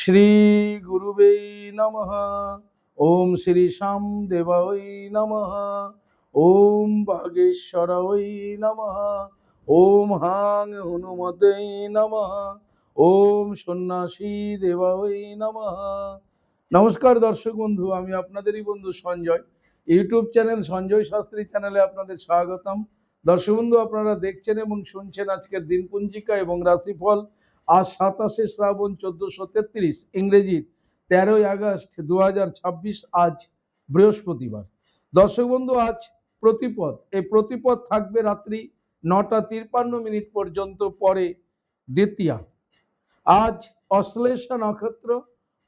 শ্রী গুরুবে নমঃ। ওম শ্রী শ্যাম দেবায় নমঃ। ওম বাগেশ্বরায় নমঃ। ওম হাং হনুমতে নমঃ। ওম সন্ন্যাসী দেবায় নমঃ। নমস্কার দর্শক বন্ধু, আমি আপনাদেরই বন্ধু সঞ্জয়। ইউটিউব চ্যানেল সঞ্জয় শাস্ত্রী চ্যানেলে আপনাদের স্বাগতম। দর্শক বন্ধু, আপনারা দেখছেন এবং শুনছেন আজকের দিনপঞ্জিকা এবং রাশিফল। আজ 27শে শ্রাবণ 1433, ইংরেজির 13ই আগস্ট 2026, আজ বৃহস্পতিবার। দর্শক বন্ধু, আজ প্রতিপদ। এই প্রতিপদ থাকবে রাত্রি 9টা 53 পর্যন্ত, পরে দ্বিতীয়া। আজ অশ্লেষা নক্ষত্র।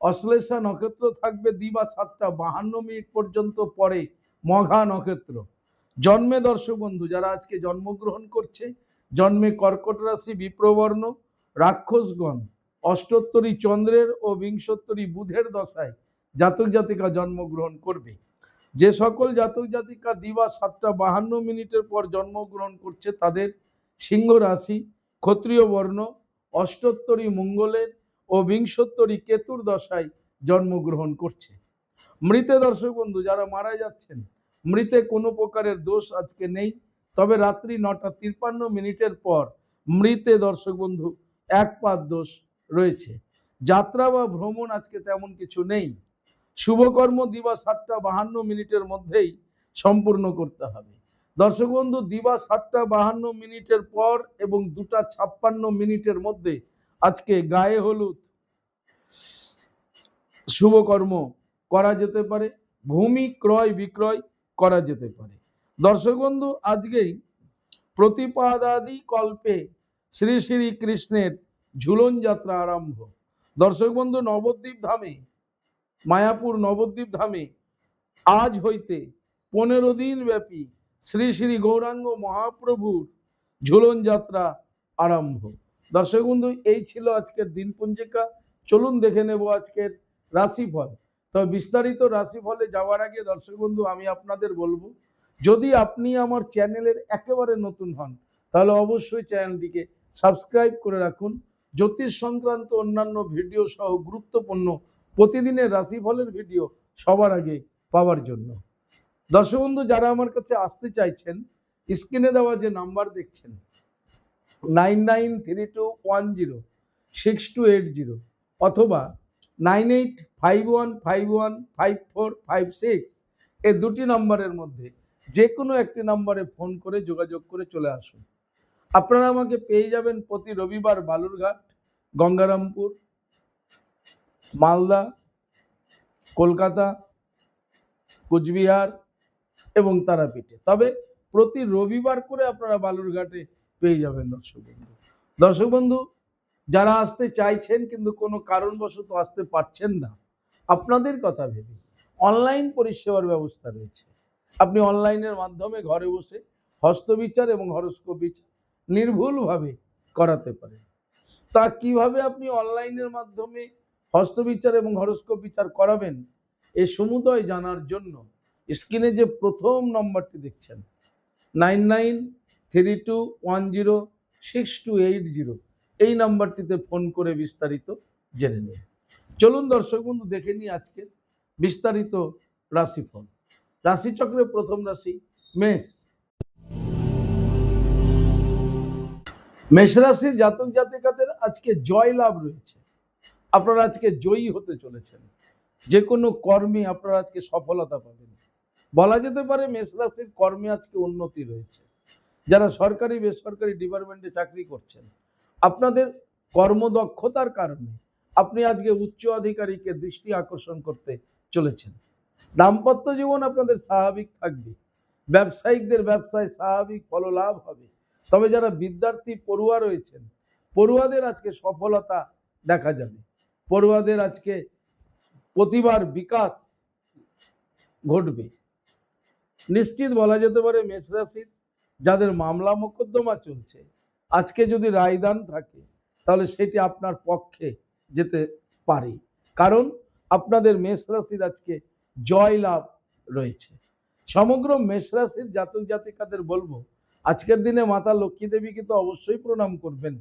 অশ্লেষা নক্ষত্র থাকবে দিবা 7টা 52 পর্যন্ত, পরে মঘা নক্ষত্র। জন্মে দর্শক বন্ধু যারা আজকে জন্মগ্রহণ করছে, জন্মে কর্কট রাশি, বিপ্রবর্ণ, রাক্ষসগণ, অষ্টোত্তরী চন্দ্রের ও বিংশোত্তরী বুধের দশায় জাতক জাতিকা জন্মগ্রহণ করবে। যে সকল জাতক জাতিকা দিবা 7টা 52 পর জন্মগ্রহণ করছে তাদের সিংহ রাশি, ক্ষত্রিয় বর্ণ, অষ্টোত্তরী মঙ্গলের ও বিংশোত্তরী কেতুর দশায় জন্মগ্রহণ করছে। মৃতে দর্শক বন্ধু যারা মারা যাচ্ছেন, মৃতে কোনো প্রকারের দোষ আজকে নেই, তবে রাত্রি 9টা 53 পর মৃতে দর্শক বন্ধু এক পাদ দোষ রয়েছে। যাত্রা বা ভ্রমণ আজকে তেমন কিছু নেই। শুভকর্ম দিবা 7টা 52 মধ্যেই সম্পূর্ণ করতে হবে। দর্শক বন্ধু, দিবা 7টা 52 পর এবং 2টা 56 মধ্যে আজকে গায়ে হলুদ শুভকর্ম করা যেতে পারে, ভূমি ক্রয় বিক্রয় করা যেতে পারে। দর্শক বন্ধু, আজকেই প্রতিপাদাদি কল্পে শ্রী শ্রী কৃষ্ণের ঝুলন যাত্রা আরম্ভ। দর্শক বন্ধু, নবদ্বীপ ধামে, মায়াপুর নবদ্বীপ ধামে আজ হইতে 15 দিন ব্যাপী শ্রী শ্রী গৌরাঙ্গ মহাপ্রভুর ঝুলন যাত্রা আরম্ভ। দর্শক বন্ধু, এই ছিল আজকের দিনপঞ্জিকা। চলুন দেখে নেব আজকের রাশিফল। তবে বিস্তারিত রাশিফলে যাওয়ার আগে দর্শক বন্ধু আমি আপনাদের বলবো, যদি আপনি আমার চ্যানেলের একেবারে নতুন হন তাহলে অবশ্যই চ্যানেলটিকে সাবস্ক্রাইব করে রাখুন। জ্যোতিষ সংক্রান্ত অন্যান্য ভিডিও সহ গুরুত্বপূর্ণ প্রতিদিনের রাশিফলের ভিডিও সবার আগে পাওয়ার জন্য। দর্শক বন্ধু, যারা আমার কাছে আসতে চাইছেন, স্ক্রিনে দেওয়া যে নাম্বার দেখছেন 9932106280 অথবা 9851515456, এই দুটি নম্বরের মধ্যে যে কোনো একটি নম্বরে ফোন করে যোগাযোগ করে চলে আসুন। আপনারা আমাকে পেয়ে যাবেন প্রতি রবিবার বালুরঘাট, গঙ্গারামপুর, মালদা, কলকাতা, কুচবিহার এবং তারাপীঠে। তবে প্রতি রবিবার করে আপনারা বালুরঘাটে পেয়ে যাবেন। দর্শক বন্ধু যারা আসতে চাইছেন কিন্তু কোনো কারণবশত আসতে পারছেন না, আপনাদের কথা ভেবে অনলাইন পরিষেবার ব্যবস্থা রয়েছে। আপনি অনলাইনের মাধ্যমে ঘরে বসে হস্তবিচার এবং হরস্কোপ বিচার নির্ভুলভাবে করাতে পারেন। তা কিভাবে আপনি অনলাইনের মাধ্যমে হস্তবিচার এবং হরস্কোপ বিচার করাবেন, এ সমুদয় জানার জন্য স্ক্রিনে যে প্রথম নম্বরটি দেখছেন 9932106280, এই নাম্বারটিতে ফোন করে বিস্তারিত জেনে নিন। চলুন দর্শক বন্ধু দেখে নিই আজকের বিস্তারিত রাশিফল। রাশিচক্রের প্রথম রাশি মেষ। মেষ রাশির জাতক জাতিকাদের আজকে জয় লাভ রয়েছে। আপনারা আজকে জয়ী হতে চলেছেন। যে কোনো কর্মে আপনারা আজকে সফলতা পাবেন। বলা যেতে পারে মেষ রাশির কর্মে আজকে উন্নতি রয়েছে। যারা সরকারি বেসরকারি ডিপার্টমেন্টে চাকরি করছেন, আপনাদের কর্মদক্ষতার কারণে আপনি আজকে উচ্চ আধিকারিকে দৃষ্টি আকর্ষণ করতে চলেছেন। দাম্পত্য জীবন আপনাদের স্বাভাবিক থাকবে। ব্যবসায়িকদের ব্যবসায় স্বাভাবিক ফললাভ হবে। তবে যারা বিদ্যার্থী পড়ুয়া রয়েছেন, পড়ুয়াদের আজকে সফলতা দেখা যাবে। পড়ুয়াদের আজকে প্রতিভার বিকাশ ঘটবে। নিশ্চিত বলা যেতে পারে মেষ রাশির যাদের মামলা মোকদ্দমা চলছে, আজকে যদি রায়দান থাকে তাহলে সেটি আপনার পক্ষে যেতে পারে, কারণ আপনাদের মেষ রাশির আজকে জয় লাভ রয়েছে। সমগ্র মেষ রাশির জাতক জাতিকাদের বলবো, আজকের দিনে মাতা লক্ষ্মী দেবীকে তো অবশ্যই প্রণাম করবেন।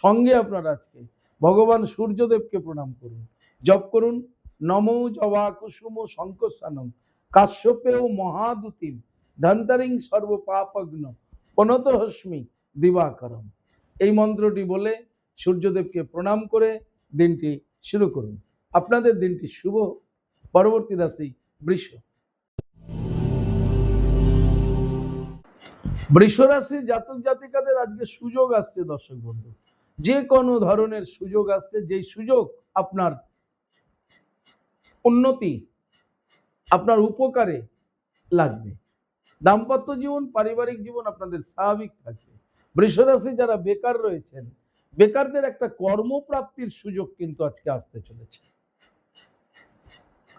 সঙ্গে আপনারা আজকে ভগবান সূর্যদেবকে প্রণাম করুন। জপ করুন নমো জবা কুসুম শঙ্কসানং কাশ্যপেয় মহাদুতিম ধন্তারিং সর্ব পাপগ্ন প্রণত হস্মি দিবাকরম। এই মন্ত্রটি বলে সূর্যদেবকে প্রণাম করে দিনটি শুরু করুন। আপনাদের দিনটি শুভ। পরবর্তী রাশি বৃষ। বৃষ রাশির জাতক জাতিকাদের আজকে সুযোগ আসছে দর্শক বন্ধু, যে কোনো ধরনের সুযোগ আসছে, যেই সুযোগ আপনার উন্নতি, আপনার উপকারে লাগবে। দাম্পত্য জীবন, পারিবারিক জীবন আপনাদের স্বাভাবিক থাকবে। বৃষ রাশি যারা বেকার রয়েছেন, বেকারদের একটা কর্মপ্রাপ্তির সুযোগ কিন্তু আজকে আসতে চলেছে।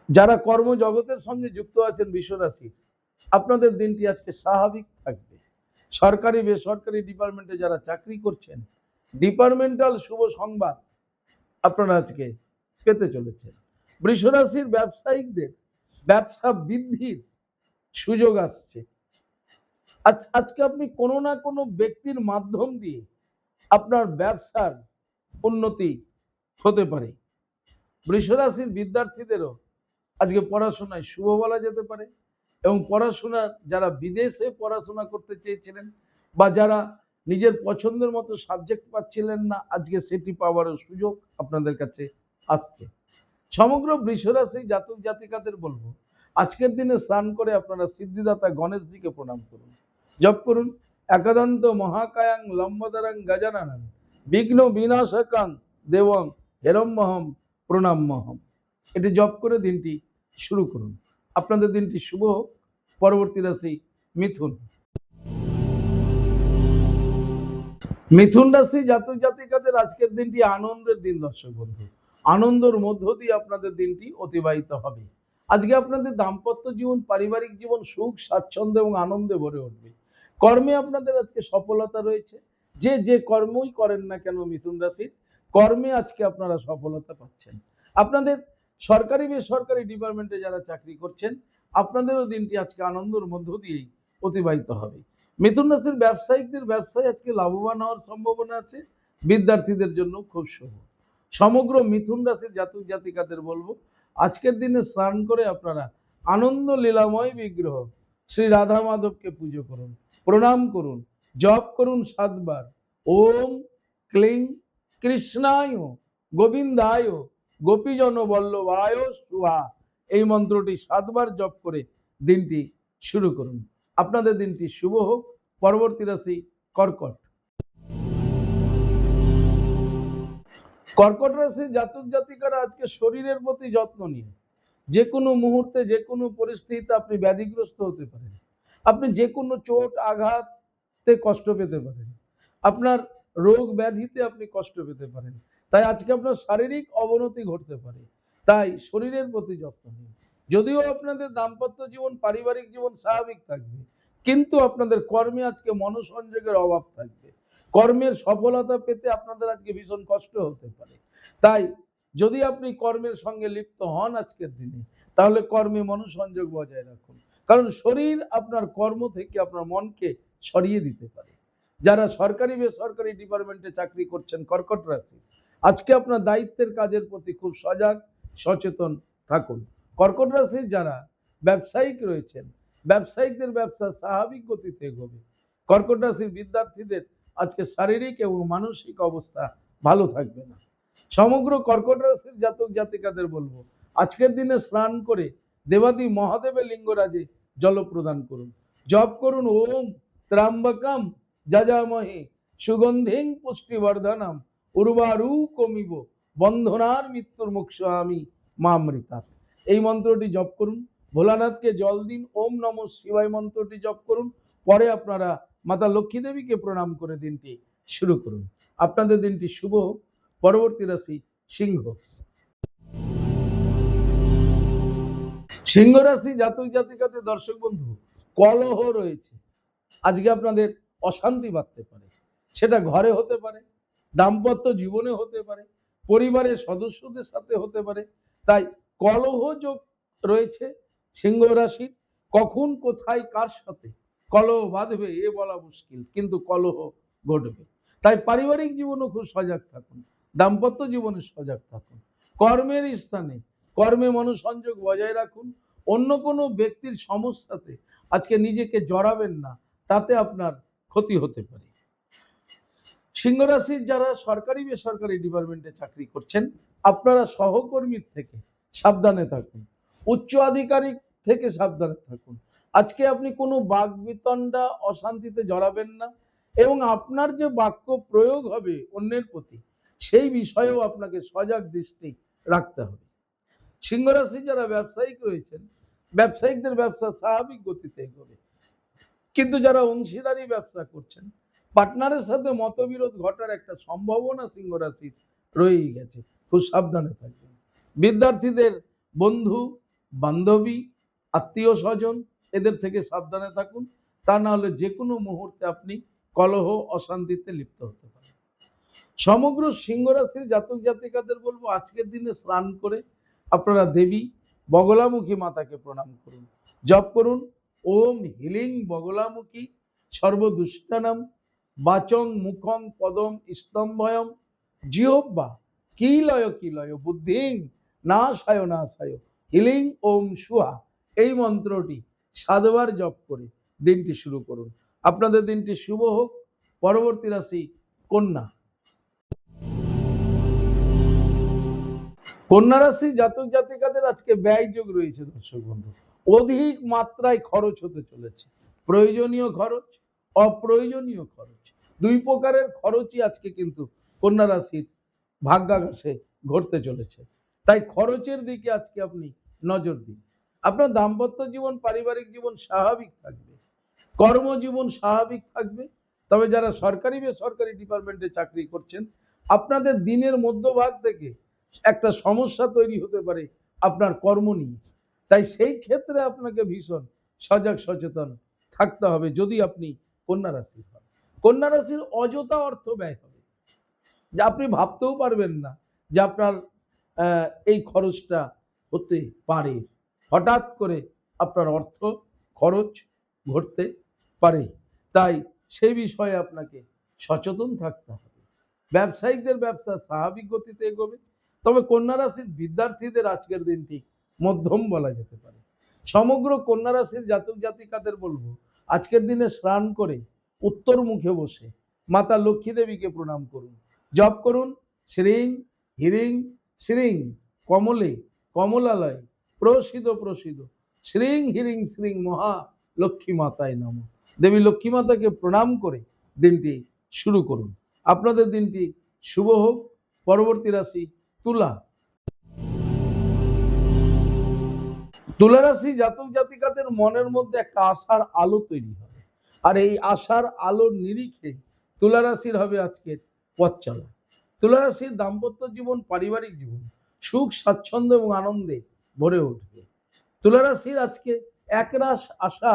যারা কর্মজগতের সঙ্গে যুক্ত আছেন বৃষ রাশির, আপনাদের দিনটি আজকে স্বাভাবিক থাকবে। সরকারি বেসরকারি ডিপার্টমেন্টে যারা চাকরি করছেন, ডিপার্টমেন্টাল শুভ সংবাদ আপনারা আজকে পেতে চলেছেন। বৃষ রাশির ব্যবসায়িকদের ব্যবসা বৃদ্ধির সুযোগ আসছে। আজকে আপনি কোনো না কোনো ব্যক্তির মাধ্যম দিয়ে আপনার ব্যবসার উন্নতি হতে পারে। বৃষ রাশির বিদ্যার্থীদেরও আজকে পড়াশোনায় শুভ বলা যেতে পারে, এবং পড়াশোনা যারা বিদেশে পড়াশোনা করতে চেয়েছিলেন বা যারা নিজের পছন্দের মতো সাবজেক্ট পাচ্ছিলেন না, আজকে সেটি পাওয়ারও সুযোগ আপনাদের কাছে আসছে। সমগ্র বৃষ রাশি জাতক জাতিকাদের বলবো, আজকের দিনে স্নান করে আপনারা সিদ্ধিদাতা গণেশজিকে প্রণাম করুন। জপ করুন একাদন্ত মহাকায়াং লম্বদরাং গজাননং বিঘ্ন বিনাশকাং দেবং হেরম্মহম প্রণাম্যহম। এটি জপ করে দিনটি শুরু করুন। আপনাদের দিনটি শুভ হোক। পরবর্তী রাশি মিথুন। মিথুন রাশি জাতক জাতিকাদের আজকের দিনটি আনন্দের দিন দর্শক বন্ধু। আনন্দের মধ্য দিয়ে আপনাদের দিনটি অতিবাহিত হবে। আজকে আপনাদের দাম্পত্য জীবন, পারিবারিক জীবন সুখ স্বাচ্ছন্দ্য এবং আনন্দে ভরে উঠবে। কর্মে আপনাদের আজকে সফলতা রয়েছে। যে যে কর্মই করেন না কেন মিথুন রাশির, কর্মে আজকে আপনারা সফলতা পাচ্ছেন। আপনাদের সরকারি বেসরকারি ডিপার্টমেন্টে যারা চাকরি করছেন, আপনাদেরও দিনটি আজকে আনন্দের মধ্য দিয়েই অতিবাহিত হবে। মিথুন রাশির ব্যবসায়িকদের ব্যবসায় আজকে লাভবান হওয়ার সম্ভাবনা আছে। বিদ্যার্থীদের জন্য খুব শুভ। সমগ্র মিথুন রাশির জাতক জাতিকাদের বলবো, আজকের দিনে স্নান করে আপনারা আনন্দ লীলাময় বিগ্রহ শ্রী রাধা মাধবকে পুজো করুন, প্রণাম করুন, জপ করুন 7 বার ওম ক্লিং কৃষ্ণায় গোবিন্দায় গোপীজন বল্লভায় সুহা। এই মন্ত্রটি 7 বার জপ করে দিনটি শুরু করুন। আপনাদের দিনটি শুভ হোক। পরবর্তী রাশি কর্কট। কর্কট রাশির জাতক জাতিকারা আজকে শরীরের প্রতি যত্ন নিন। যে কোনো মুহূর্তে, যে কোনো পরিস্থিতিতে আপনি ব্যাধিগ্রস্ত হতে পারেন। আপনি যে কোনো চোট আঘাতে কষ্ট পেতে পারেন। আপনার রোগ ব্যাধিতে আপনি কষ্ট পেতে পারেন। তাই আজকে আপনার শারীরিক অবনতি ঘটতে পারে। তাই শরীরের প্রতি যত্ন নিন। যদিও আপনাদের দাম্পত্য জীবন, পারিবারিক জীবন স্বাভাবিক থাকবে, কিন্তু আপনাদের কর্মে আজকে মনোসংযোগের অভাব থাকবে। কর্মের সফলতা পেতে আপনাদের আজকে ভীষণ কষ্ট হতে পারে। তাই যদি আপনি কর্মের সঙ্গে লিপ্ত হন আজকের দিনে, তাহলে কর্মে মনোসংযোগ বজায় রাখুন। কারণ শরীর আপনার কর্ম থেকে আপনার মনকে সরিয়ে দিতে পারে। যারা সরকারি বেসরকারি ডিপার্টমেন্টে চাকরি করছেন কর্কট রাশি, আজকে আপনার দায়িত্বের কাজের প্রতি খুব সজাগ সচেতন থাকুন। কর্কট রাশির যারা ব্যবসায়িক রয়েছেন, ব্যবসায়িকদের ব্যবসা স্বাভাবিক গতিতে এগোবে। কর্কট রাশির বিদ্যার্থীদের আজকে শারীরিক এবং মানসিক অবস্থা ভালো থাকবে না। সমগ্র কর্কট রাশির জাতক জাতিকাদের বলবো, আজকের দিনে স্নান করে দেবাদি মহাদেবের লিঙ্গরাজে জল প্রদান করুন। জপ করুন ওম ত্রাম্বকম যজামহে সুগন্ধিং পুষ্টিবর্ধনম উর্বারু কমিব বন্ধনার মৃত্যুর মুক্ষামি মামৃতাৎ। এই মন্ত্রটি জপ করুন। ভোলানাথকে জল দিন। ওম নমঃ শিবায় মন্ত্রটি জপ করুন। পরে আপনারা মাতা লক্ষ্মী দেবীকে প্রণাম করে দিনটি শুরু করুন। আপনাদের দিনটি শুভ হোক। পরবর্তী রাশি সিংহ। সিংহ রাশি জাতক জাতিকাদের দর্শক বন্ধু, কলহ রয়েছে। আজকে আপনাদের অশান্তি বাড়তে পারে। সেটা ঘরে হতে পারে, দাম্পত্য জীবনে হতে পারে, পরিবারের সদস্যদের সাথে হতে পারে। তাই কলহ যোগ রয়েছে সিংহ রাশির। কখন কোথায় কার সাথে কলহ বাঁধবে এ বলা মুশকিল, কিন্তু কলহ ঘটবে। তাই পারিবারিক জীবনও খুব সজাগ থাকুন। দাম্পত্য জীবনে সজাগ থাকুন। কর্মের স্থানে কর্মে মনোসংযোগ বজায় রাখুন। অন্য কোনো ব্যক্তির সমস্যাতে আজকে নিজেকে জড়াবেন না, তাতে আপনার ক্ষতি হতে পারে। সিংহ রাশির যারা সরকারি বেসরকারি ডিপার্টমেন্টে চাকরি করছেন, আপনারা সহকর্মীর থেকে সাবধানে থাকুন, উচ্চ আধিকারিক থেকে সাবধানে থাকুন। আজকে আপনি কোনো বাকবিতণ্ডা অশান্তিতে জড়াবেন না, এবং আপনার যে বাক্য প্রয়োগ হবে অন্যের প্রতি, সেই বিষয়েও আপনাকে সজাগ দৃষ্টি রাখতে হবে। সিংহ রাশি যারা ব্যবসায়িক রয়েছেন, ব্যবসায়িকদের ব্যবসা স্বাভাবিক গতিতে এগোবে, কিন্তু যারা অংশীদারি ব্যবসা করছেন, পার্টনারের সাথে মতবিরোধ ঘটার একটা সম্ভাবনা সিংহ রাশির রয়েই গেছে, খুব সাবধানে থাকবেন। বিদ্যার্থীদের বন্ধু বান্ধবী আত্মীয় স্বজন এদের থেকে সাবধানে থাকুন, তা না হলে যে কোনো মুহূর্তে আপনি কলহ অশান্তিতে লিপ্ত হতে পারেন। সমগ্র সিংহ রাশির জাতক জাতিকাদের বলবো, আজকের দিনে স্নান করে আপনারা দেবী বগলামুখী মাতাকে প্রণাম করুন, জপ করুন ওম হিলিং বগলামুখী সর্বদুষ্টানাম বাচং মুখং পদম স্তম্ভয়ম জিহ্বা কিলয় বুদ্ধিং নাশায় হিলিং ওম সুহা, এই মন্ত্রটি 7 বার জপ করে দিনটি শুরু করুন। আপনাদের দিনটি শুভ হোক। পরবর্তী রাশি কন্যা। কন্যা রাশি জাতক জাতিকাদের আজকে ব্যয় যোগ রয়েছে দর্শক বন্ধু, অধিক মাত্রায় খরচ হতে চলেছে। প্রয়োজনীয় খরচ, অপ্রয়োজনীয় খরচ, দুই প্রকারের খরচই আজকে কিন্তু কন্যা রাশির ভাগ্যাকাশে ঘটতে চলেছে। তাই খরচের দিকে আজকে আপনি নজর দিন। আপনার দাম্পত্য জীবন পারিবারিক জীবন স্বাভাবিক থাকবে, কর্মজীবন স্বাভাবিক থাকবে। তবে যারা সরকারি বেসরকারি ডিপার্টমেন্টে চাকরি করছেন, আপনাদের দিনের মধ্যভাগ থেকে একটা সমস্যা তৈরি হতে পারে আপনার কর্ম নিয়ে। তাই সেই ক্ষেত্রে আপনাকে ভীষণ সজাগ সচেতন থাকতে হবে যদি আপনি কন্যা রাশির হন। কন্যা রাশির অযথা অর্থ ব্যয় হবে, যা আপনি ভাবতেও পারবেন না যে আপনার এই খরচটা হতে পারে। হঠাৎ করে আপনার অর্থ খরচ ঘটতে পারে, তাই সেই বিষয়ে আপনাকে সচেতন থাকতে হবে। ব্যবসায়িকদের ব্যবসা স্বাভাবিক গতিতে এগোবে, তবে কন্যা রাশির বিদ্যার্থীদের আজকের দিনটি মধ্যম বলা যেতে পারে। সমগ্র কন্যা রাশির জাতক জাতিকাদের বলবো, আজকের দিনে স্নান করে উত্তর মুখে বসে মাতা লক্ষ্মী দেবীকে প্রণাম করুন, জপ করুন শ্রীং হিরিং শ্রীং কমলে কমলালয় প্রসিদ্ধ শ্রীং হিরিং শ্রীং মহা লক্ষ্মী মাতায় নম। দেবী লক্ষ্মী মাতাকে প্রণাম করে দিনটি শুরু করুন। আপনাদের দিনটি শুভ হোক। পরবর্তী রাশি তুলা। তুলা রাশি জাতক জাতিকাদের মনের মধ্যে একটা আশার আলো তৈরি হবে, আর এই আশার আলোর নিরিখে তুলা রাশির হবে আজকের পথ চলা। তুলা রাশির দাম্পত্য জীবন পারিবারিক জীবন সুখ স্বাচ্ছন্দ্য এবং আনন্দে ভরে উঠবে। তুলা রাশির আজকে একরাশ আশা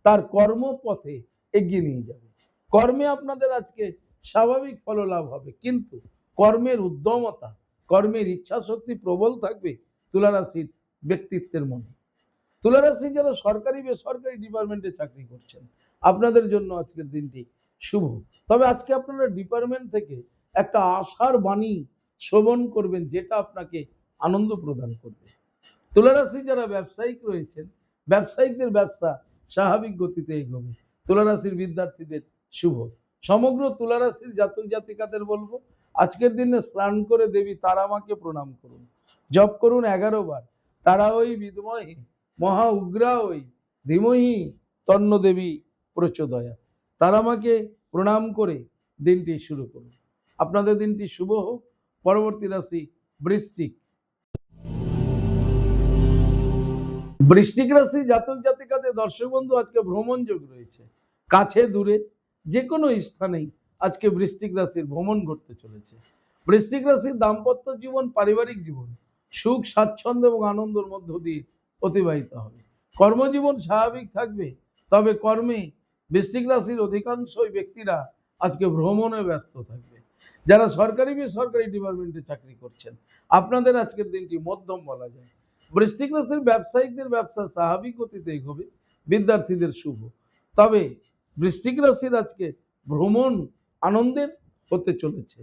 তার কর্মপথে এগিয়ে নিয়ে যাবে। কর্মে আপনাদের আজকে স্বাভাবিক ফললাভ হবে, কিন্তু কর্মের উদ্যমতা, কর্মের ইচ্ছা শক্তি প্রবল থাকবে তুলা রাশির ব্যক্তিত্বের মনে। তুলা রাশি যারা সরকারি বেসরকারি ডিপার্টমেন্টে চাকরি করছেন, আপনাদের জন্য আজকের দিনটি শুভ। তবে আজকে আপনারা ডিপার্টমেন্ট থেকে একটা আশার বাণী শ্রবণ করবেন, যেটা আপনাকে আনন্দ প্রদান করবে। তুলা রাশি যারা ব্যবসায়িক রয়েছেন, ব্যবসায়িকদের ব্যবসা স্বাভাবিক গতিতে এগোবে। তুলা রাশির বিদ্যার্থীদের শুভ। সমগ্র তুলা রাশির জাতক জাতিকাদের বলবো, আজকের দিনে স্নান করে দেবী তারামাকে প্রণাম করুন, জপ করুন 11 বার তারা ওই বিদ্মহে মহা উগ্রা ওই ধীমহি তন্ন দেবী প্রচোদয়া। তারামাকে প্রণাম করে দিনটি শুরু করুন। আপনাদের দিনটি শুভ হোক। পরবর্তী রাশি বৃশ্চিক। বৃশ্চিক রাশি জাতক জাতিকাদের দর্শক বন্ধু আজকে ভ্রমণ যোগ রয়েছে। কাছে দূরে যে কোনো স্থানেই আজকে বৃশ্চিক রাশির ভ্রমণ ঘটতে চলেছে। বৃশ্চিক রাশির দাম্পত্য জীবন পারিবারিক জীবন সুখ স্বাচ্ছন্দ্য এবং আনন্দের মধ্য দিয়ে অতিবাহিত হবে। কর্মজীবন স্বাভাবিক থাকবে, তবে কর্মে বৃশ্চিক রাশির অধিকাংশই ব্যক্তিরা আজকে ভ্রমণে ব্যস্ত থাকবে। যারা সরকারি বেসরকারি ডিপার্টমেন্টে চাকরি করছেন, আপনাদের আজকের দিনটি মধ্যম বলা যায়। বৃশ্চিক রাশির ব্যবসায়িকদের ব্যবসা স্বাভাবিক গতিতে এগোবে, বিদ্যার্থীদের শুভ। তবে বৃশ্চিক রাশির আজকে ভ্রমণ আনন্দের হতে চলেছে।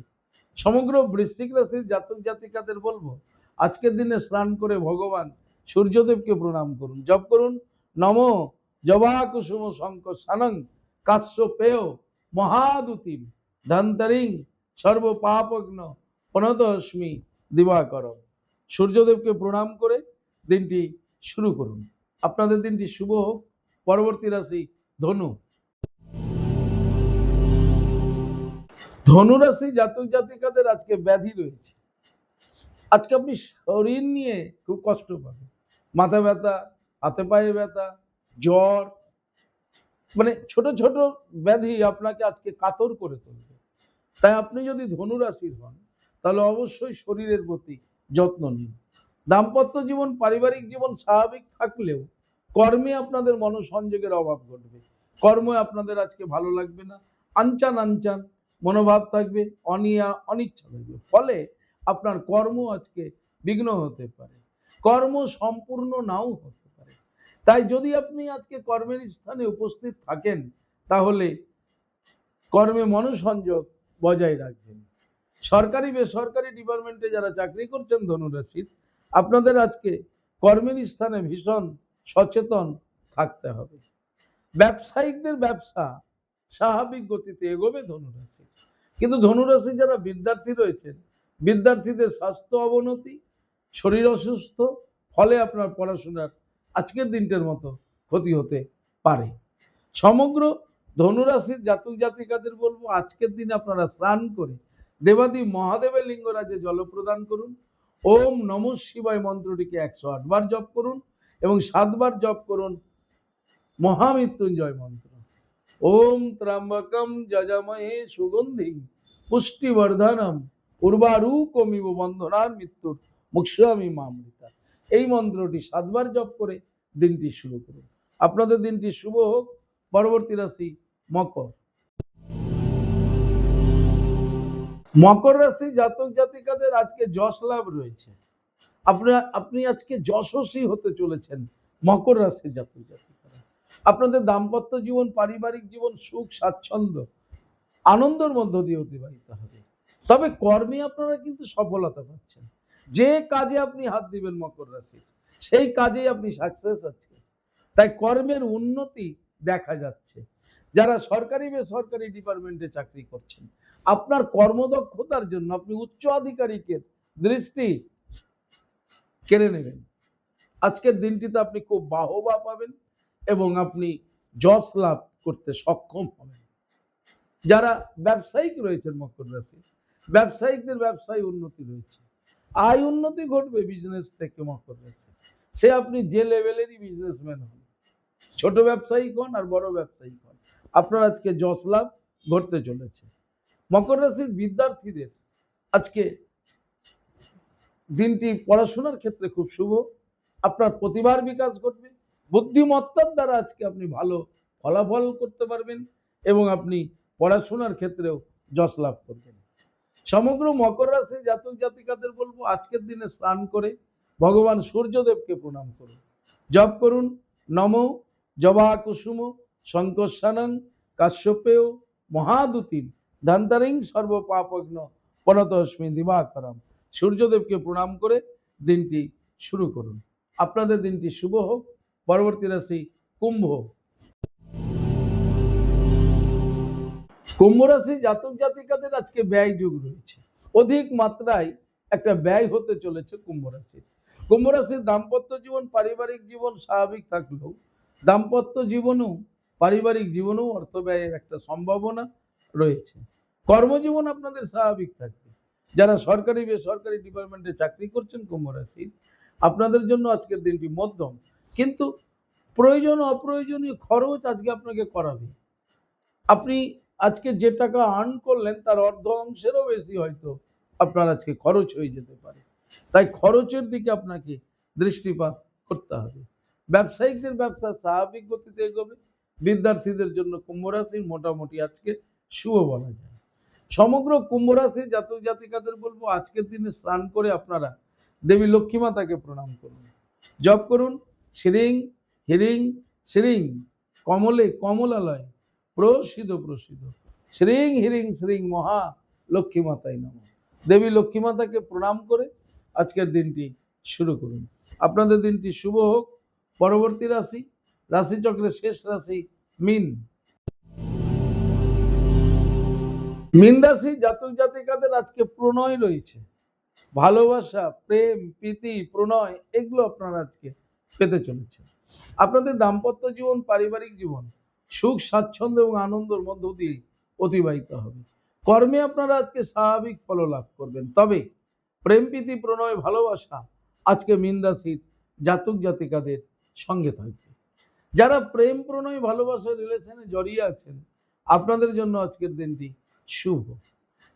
সমগ্র বৃশ্চিক রাশির জাতক জাতিকাদের বলবো আজকের দিনে স্নান করে ভগবান সূর্যদেবকে প্রণাম করুন, জপ করুন নম জবা কুসুম শঙ্কর সানং কাশ্যপেয় মহাদুতিম ধন্তরিং সর্ব পাপগ্ন প্রণতস্মি দিবাকর। সূর্যদেবকে প্রণাম করে দিনটি শুরু করুন। আপনাদের দিনটি শুভ হোক। পরবর্তী রাশি ধনু। ধনুরাশি জাতক জাতিকাদের আজকে ব্যাধি রয়েছে। আজকে আপনি শরীর নিয়ে খুব কষ্ট পাবেন, মাথা ব্যথা, হাতে পায়ে ব্যথা, জ্বর, মানে ছোট ছোট ব্যাধি আপনাকে আজকে কাতর করে তুলবে। তাই আপনি যদি ধনুরাশির হন তাহলে অবশ্যই শরীরের প্রতি যত্ন নিন। দাম্পত্য জীবন পারিবারিক জীবন স্বাভাবিক থাকলেও কর্মে আপনাদের মনোসংযোগের অভাব ঘটবে। কর্মে আপনাদের আজকে ভালো লাগবে না, আনচান আনচান মনোভাব থাকবে, অনিচ্ছা থাকবে, ফলে আপনার কর্ম আজকে বিঘ্ন হতে পারে, কর্ম সম্পূর্ণ নাও হতে পারে। তাই যদি আপনি আজকে কর্মের স্থানে উপস্থিত থাকেন তাহলে কর্মে মনোসংযোগ বজায় রাখবেন। সরকারি বেসরকারি ডিপার্টমেন্টে যারা চাকরি করছেন ধনুরাশির, আপনাদের আজকে কর্মের স্থানে ভীষণ সচেতন থাকতে হবে। ব্যবসায়িকদের ব্যবসা স্বাভাবিক গতিতে এগোবে ধনুরাশি, কিন্তু ধনুরাশি যারা বিদ্যার্থী রয়েছেন, বিদ্যার্থীদের স্বাস্থ্য অবনতি, শরীর অসুস্থ, ফলে আপনার পড়াশোনার আজকের দিনটার মতো ক্ষতি হতে পারে। সমগ্র ধনুরাশির জাতক জাতিকাদের বলবো আজকের দিনে আপনারা স্নান করে দেবাদি মহাদেবের লিঙ্গরাজে জল প্রদান করুন। ওম নমঃ শিবায় মন্ত্রটিকে 108 বার জপ করুন এবং 7 বার জপ করুন মহামৃত্যুঞ্জয় মন্ত্র। ওম ত্র্যম্বকম যজামহে সুগন্ধিং পুষ্টিবর্ধনম উর্বারুকমিব বন্ধনার মৃত্যুর মুক্ষামি মামৃতা। এই মন্ত্রটি 7 বার জপ করে দিনটি শুরু করুন। আপনাদের দিনটি শুভ হোক। পরবর্তী রাশি মকর। মকর রাশি জাতক জাতিকাদের আজকে যশ লাভ রয়েছে। আপনি আজকে যশস্বী হতে চলেছেন। মকর রাশির জাতক জাতিকারা, আপনাদের দাম্পত্য জীবন পারিবারিক জীবন সুখ স্বাচ্ছন্দ্য আনন্দের মধ্য দিয়ে অতিবাহিত হবে। তবে কর্মে আপনারা কিন্তু সফলতা পাচ্ছেন। যে কাজে আপনি হাত দিবেন মকর রাশি, সেই কাজেই আপনি সাকসেস আজকে। তাই কর্মের উন্নতি দেখা যাচ্ছে। যারা সরকারি বেসরকারি ডিপার্টমেন্টে চাকরি করছেন, আপনার কর্মদক্ষতার জন্য আপনি উচ্চ আধিকারিকের দৃষ্টি কেড়ে নেবেন। আজকের দিনটিতে আপনি খুব বাহবা পাবেন এবং আপনি যশ লাভ করতে সক্ষম হবেন। যারা ব্যবসায়িক রয়েছেন মকর রাশি, ব্যবসায়িকদের ব্যবসায় উন্নতি রয়েছে, আয় উন্নতি ঘটবে বিজনেস থেকে। মকর রাশি সে আপনি যে লেভেলেরই বিজনেসম্যান হন, ছোট ব্যবসায়িক হন আর বড় ব্যবসায়িক হন, আপনার আজকে যশ লাভ ঘটতে চলেছে। মকর রাশির বিদ্যার্থীদের আজকে দিনটি পড়াশোনার ক্ষেত্রে খুব শুভ। আপনার প্রতিভার বিকাশ ঘটবে, বুদ্ধিমত্তার দ্বারা আজকে আপনি ভালো ফলাফল করতে পারবেন এবং আপনি পড়াশোনার ক্ষেত্রেও যশ লাভ করবেন। সমগ্র মকর রাশি জাতক জাতিকাদের বলবো আজকের দিনে স্নান করে ভগবান সূর্যদেবকে প্রণাম করুন, জপ করুন নম জবা কুসুম শঙ্কর্ষানং কাশ্যপেয় মহাদুতিম ধন্তরিং সর্ব পাপগ্ন প্রণতস্মি দিবাকরম। সূর্যদেবকে প্রণাম করে দিনটি শুরু করুন। আপনাদের দিনটি শুভ হোক। পরবর্তী রাশি কুম্ভ। কুম্ভ রাশি জাতক জাতিকাদের আজকে ব্যয় যুগ রয়েছে। অধিক মাত্রায় একটা ব্যয় হতে চলেছে কুম্ভ রাশির। কুম্ভ রাশির দাম্পত্য জীবন পারিবারিক জীবন স্বাভাবিক থাকলেও দাম্পত্য জীবনেও পারিবারিক জীবনেও অর্থ ব্যয়ের একটা সম্ভাবনা রয়েছে। কর্মজীবন আপনাদের স্বাভাবিক থাকবে। যারা সরকারি বেসরকারি ডিপার্টমেন্টে চাকরি করছেন কুম্ভ রাশির, আপনাদের জন্য আজকের দিনটি মধ্যম, কিন্তু প্রয়োজন অপ্রয়োজনীয় খরচ আজকে আপনাকে করাবে। আপনি আজকে যে টাকা আর্ন করলেন তার অর্ধ অংশেরও বেশি হয়তো আপনার আজকে খরচ হয়ে যেতে পারে। তাই খরচের দিকে আপনাকে দৃষ্টিপাত করতে হবে। ব্যবসায়িকদের ব্যবসা স্বাভাবিক গতিতে এগোবে। বিদ্যার্থীদের জন্য কুম্ভ রাশির মোটামুটি আজকে শুভ বলা যায়। সমগ্র কুম্ভ রাশির জাতক জাতিকাদের বলবো আজকের দিনে স্নান করে আপনারা দেবী লক্ষ্মী মাতাকে প্রণাম করুন, জপ করুন শ্রীং হিরিং শ্রীং কমলে কমলালয় প্রসিদ্ধ প্রসিদ্ধ শ্রীং হিরিং শ্রীং মহা লক্ষ্মী মাতাই নমঃ। দেবী লক্ষ্মী মাতাকে প্রণাম করে আজকের দিনটি শুরু করুন। আপনাদের দিনটি শুভ হোক। পরবর্তী রাশি, রাশিচক্রের শেষ রাশি মীন। মীন রাশি জাতক জাতিকাদের আজকে প্রণয় রয়েছে। ভালোবাসা, প্রেম, প্রীতি, প্রণয় এগুলো আপনারা আজকে পেতে চলেছে। আপনাদের দাম্পত্য জীবন, পারিবারিক জীবন সুখ, স্বাচ্ছন্দ্য এবং আনন্দের মধ্য দিয়ে অতিবাহিত হবে। কর্মে আপনারা আজকে স্বাভাবিক ফল লাভ করবেন। তবে প্রেম, প্রীতি, প্রণয়, ভালোবাসা আজকে মীন রাশির জাতক জাতিকাদের সঙ্গে থাকবে। যারা প্রেম, প্রণয়, ভালোবাসা রিলেশনে জড়িয়ে আছেন, আপনাদের জন্য আজকের দিনটি শুভ।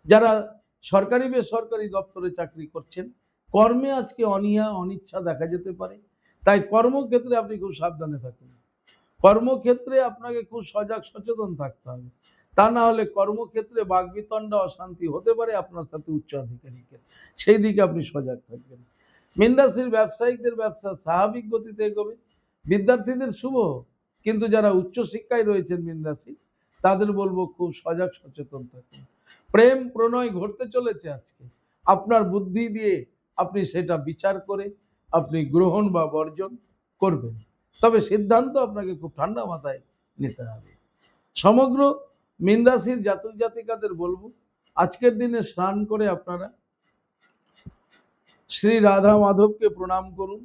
যারা সরকারি বেসরকারি দপ্তরে চাকরি করছেন, কর্মে আজকে অনীহা অনিচ্ছা দেখা যেতে পারে। তাই কর্মক্ষেত্রে আপনি খুব সাবধানে থাকুন। কর্মক্ষেত্রে আপনাকে খুব সজাগ সচেতন থাকতে হবে। তা না হলে কর্মক্ষেত্রে বাকবিতণ্ডা, অশান্তি হতে পারে আপনার সাথে উচ্চ আধিকারিকের। সেই দিকে আপনি সজাগ থাকবেন। মীন রাশির ব্যবসায়িকদের ব্যবসা স্বাভাবিক গতিতে এগোবে। বিদ্যার্থীদের শুভ, কিন্তু যারা উচ্চশিক্ষায় রয়েছেন মীন রাশি, তাদের বলবো খুব সজাগ সচেতন থাকুন। প্রেম প্রণয় ঘটতে চলেছে আজকে। আপনার বুদ্ধি দিয়ে আপনি সেটা বিচার করে আপনি গ্রহণ বা বর্জন করবেন। তবে সিদ্ধান্ত আপনাকে খুব ঠান্ডা মাথায় নিতে হবে। সমগ্র মীন রাশির জাতক জাতিকাদের বলবো আজকের দিনে স্নান করে আপনারা শ্রী রাধা মাধবকে প্রণাম করুন।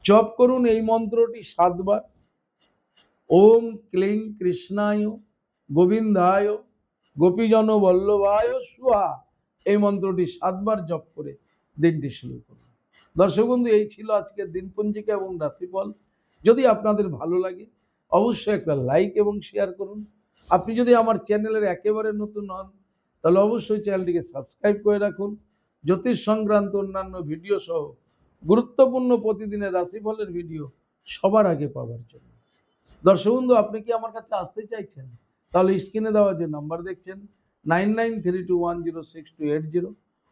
জপ করুন এই মন্ত্রটি 7 বার। ওম ক্লিং কৃষ্ণায় গোবিন্দায় গোপীজন বল্লভায় স্বাহা। এই মন্ত্রটি 7 বার জপ করে দিনটি শুরু করুন। দর্শক বন্ধু, এই ছিল আজকের দিনপঞ্জিকা এবং রাশিফল। যদি আপনাদের ভালো লাগে অবশ্যই একটা লাইক এবং শেয়ার করুন। আপনি যদি আমার চ্যানেলের একেবারে নতুন হন তাহলে অবশ্যই চ্যানেলটিকে সাবস্ক্রাইব করে রাখুন। জ্যোতিষ সংক্রান্ত অন্যান্য ভিডিও সহ গুরুত্বপূর্ণ প্রতিদিনের রাশিফলের ভিডিও সবার আগে পাওয়ার জন্য। দর্শক বন্ধু, আপনি কি আমার কাছে আসতে চাইছেন? তাহলে স্ক্রিনে দেওয়া যে নাম্বার দেখছেন 9932106280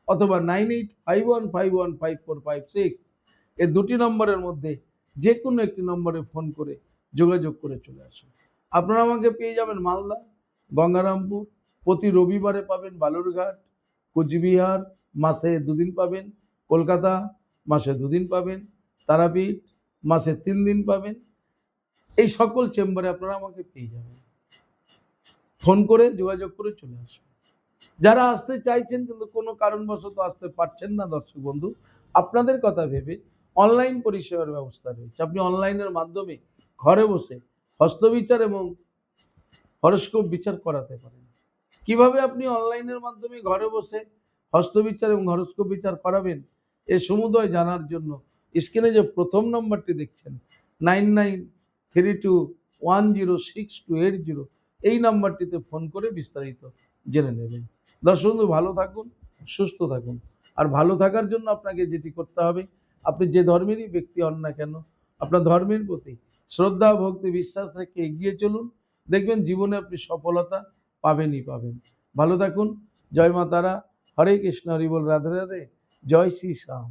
অথবা 9851515456, এই দুটি নম্বরের মধ্যে যে কোনো একটি নম্বরে ফোন করে যোগাযোগ করে চলে আসুন। আপনারা আমাকে পেয়ে যাবেন মালদা, গঙ্গারামপুর, প্রতি রবিবারে পাবেন বালুরঘাট, কোচবিহার মাসে 2 দিন পাবেন, কলকাতা মাসে 2 দিন পাবেন, তারাপীঠ মাসে 3 দিন পাবেন। এই সকল চেম্বারে আপনারা আমাকে পেয়ে যাবেন। ফোন করে যোগাযোগ করে চলে আসুন। যারা আসতে চাইছেন কিন্তু কোনো কারণবশত আসতে পারছেন না, দর্শক বন্ধু, আপনাদের কথা ভেবে অনলাইন পরিষেবার ব্যবস্থা রয়েছে। আপনি অনলাইনের মাধ্যমে ঘরে বসে হস্তবিচার এবং হরস্কোপ বিচার করাতে পারেন। কিভাবে আপনি অনলাইনের মাধ্যমে ঘরে বসে হস্তবিচার এবং হরস্কোপ বিচার করাবেন এ সমুদয় জানার জন্য স্ক্রিনে যে প্রথম নম্বরটি দেখছেন 9932106280, এই নাম্বারটিতে ফোন করে বিস্তারিত জেনে নেবেন। দর্শক বন্ধু, ভালো থাকুন, সুস্থ থাকুন। আর ভালো থাকার জন্য আপনাকে যেটি করতে হবে, আপনি যে ধর্মেরই ব্যক্তি হন না কেন, আপনার ধর্মের প্রতি শ্রদ্ধা, ভক্তি, বিশ্বাস রেখে এগিয়ে চলুন। দেখবেন জীবনে আপনি সফলতা পাবেনই পাবেন। ভালো থাকুন। জয় মা তারা। হরে কৃষ্ণ, হরি বল, রাধে রাধে, জয় শ্রী শ্যাম।